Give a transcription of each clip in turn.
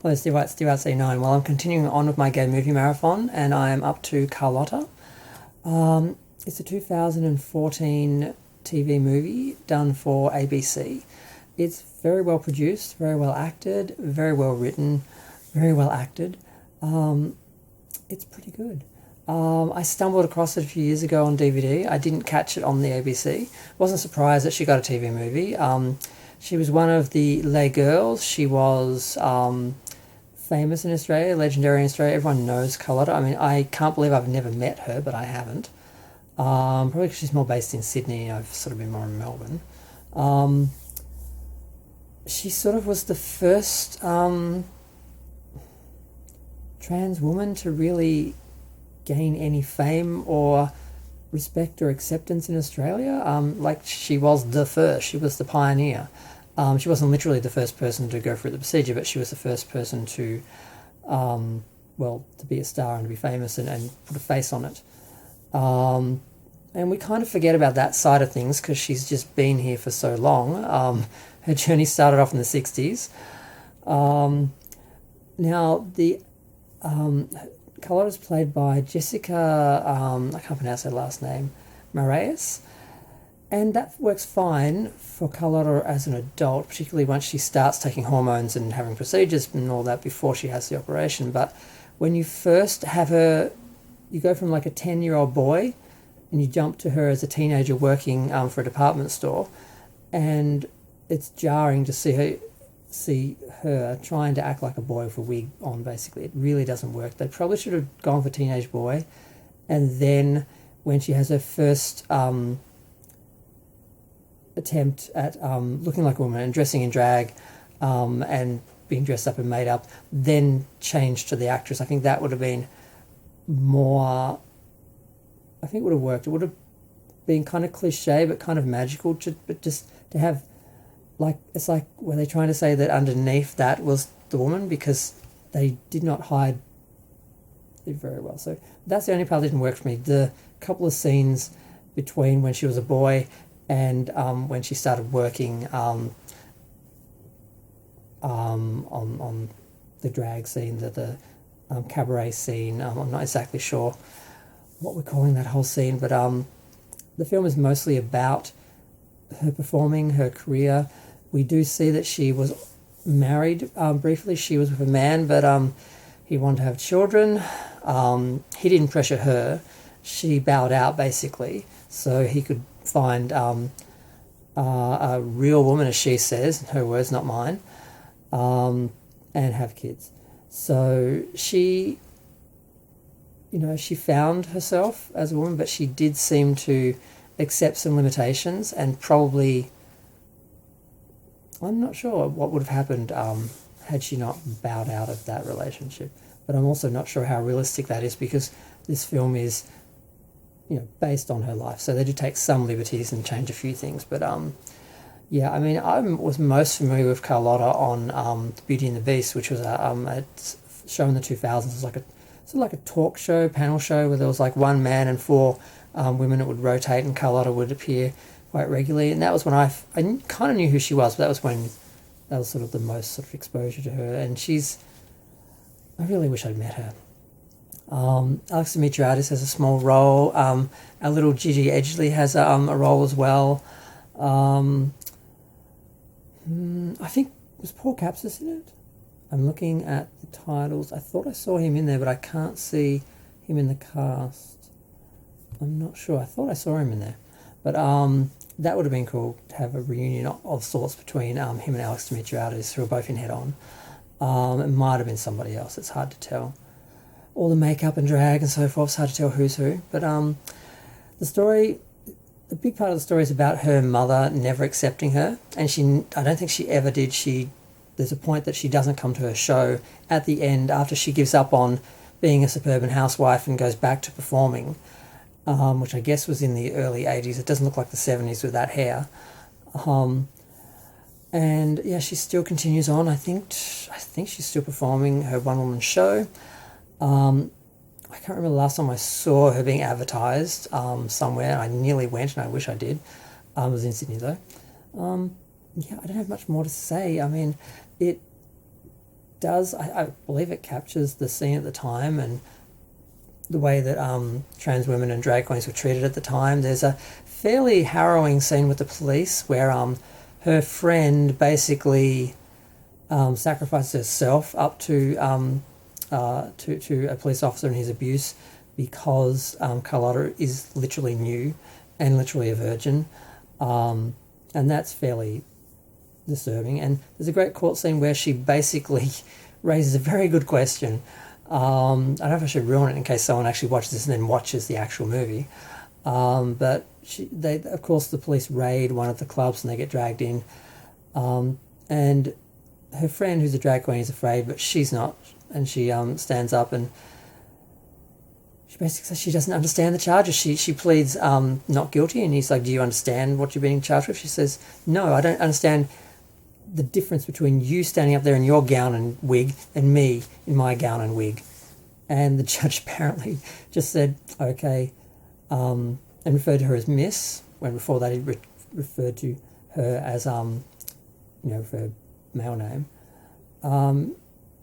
Hello, Steve White, Steve White C9. Well, I'm continuing on with my gay movie marathon, and I am up to Carlotta. It's a 2014 TV movie done for ABC. It's very well produced, very well acted, very well written, very well acted. It's pretty good. I stumbled across it a few years ago on DVD. I didn't catch it on the ABC. Wasn't surprised that she got a TV movie. She was one of the Les Girls. She was famous in Australia, legendary in Australia. Everyone knows Carlotta. I mean, I can't believe I've never met her, but I haven't. Probably because she's more based in Sydney. I've sort of been more in Melbourne. She sort of was the first trans woman to really gain any fame or respect or acceptance in Australia. Like she was the first. She was the pioneer. She wasn't literally the first person to go through the procedure, but she was the first person to, to be a star and to be famous and put a face on it. And we kind of forget about that side of things because she's just been here for so long. Her journey started off in the 60s. Now, Carlotta's played by Jessica, I can't pronounce her last name, Marias. And that works fine for Carlotta as an adult, particularly once she starts taking hormones and having procedures and all that before she has the operation. But when you first have her, you go from like a 10-year-old boy and you jump to her as a teenager working for a department store, and it's jarring to see her trying to act like a boy with a wig on, basically. It really doesn't work. They probably should have gone for teenage boy. And then when she has her first attempt at looking like a woman and dressing in drag and being dressed up and made up, then change to the actress. I think that would have been more... I think it would have worked. It would have been kind of cliche but kind of magical, but just to have... it's like, were they trying to say that underneath that was the woman? Because they did not hide it very well. So that's the only part that didn't work for me. The couple of scenes between when she was a boy and when she started working on the drag scene, the cabaret scene. I'm not exactly sure what we're calling that whole scene, but the film is mostly about her performing, her career. We do see that she was married briefly. She was with a man, but he wanted to have children. He didn't pressure her. She bowed out, basically, so he could find a real woman, as she says, her words, not mine, and have kids. So she found herself as a woman, but she did seem to accept some limitations, and probably, I'm not sure what would have happened had she not bowed out of that relationship. But I'm also not sure how realistic that is, because this film is, based on her life. So they do take some liberties and change a few things. But I was most familiar with Carlotta on Beauty and the Beast, which was a show in the 2000s. It was like a talk show, panel show, where there was like one man and four women that would rotate, and Carlotta would appear quite regularly. And that was when I kind of knew who she was, but that was sort of the most sort of exposure to her. And I really wish I'd met her. Alex Dimitriadis has a small role. Our little Gigi Edgley has a role as well. I think, was Paul Capsis in it? I'm looking at the titles. I thought I saw him in there, but I can't see him in the cast. I'm not sure. I thought I saw him in there. But that would have been cool to have a reunion of sorts between him and Alex Dimitriadis, who were both in Head On. It might have been somebody else. It's hard to tell. All the makeup and drag and so forth, it's hard to tell who's who. But the big part of the story is about her mother never accepting her, and I don't think she ever did. There's a point that she doesn't come to her show at the end after she gives up on being a suburban housewife and goes back to performing, which I guess was in the early 80s. It doesn't look like the 70s with that hair. And yeah, she still continues on. I think she's still performing her one-woman show. I can't remember the last time I saw her being advertised somewhere. I nearly went, and I wish I did. It was in Sydney, though. I don't have much more to say. I mean, does, I believe it captures the scene at the time and the way that trans women and drag queens were treated at the time. There's a fairly harrowing scene with the police where her friend basically sacrifices herself up to a police officer and his abuse because Carlotta is literally new and literally a virgin, and that's fairly disturbing. And there's a great court scene where she basically raises a very good question. I don't know if I should ruin it in case someone actually watches this and then watches the actual movie. But of course, the police raid one of the clubs and they get dragged in. And her friend, who's a drag queen, is afraid, but she's not. And she stands up and she basically says she doesn't understand the charges. She pleads not guilty, and he's like, "Do you understand what you're being charged with?" She says, "No, I don't understand the difference between you standing up there in your gown and wig and me in my gown and wig." And the judge apparently just said, "Okay," and referred to her as Miss, when before that he referred to her as, her male name.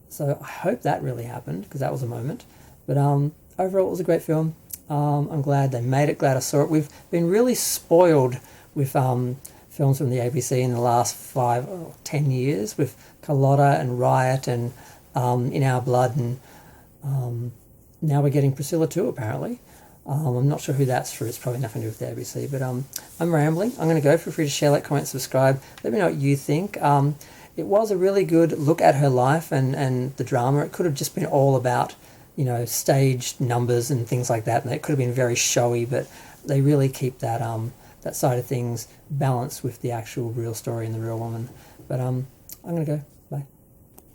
So I hope that really happened, because that was a moment. But overall, it was a great film. I'm glad they made it, glad I saw it. We've been really spoiled with films from the ABC in the last 5 or 10 years, with Carlotta and Riot and In Our Blood, and now we're getting Priscilla too, apparently. I'm not sure who that's for. It's probably nothing to do with the ABC, but I'm rambling. I'm going to go. Feel free to share, like, comment, subscribe. Let me know what you think. It was a really good look at her life and the drama. It could have just been all about, staged numbers and things like that, and it could have been very showy, but they really keep that that side of things balanced with the actual real story and the real woman. But I'm going to go.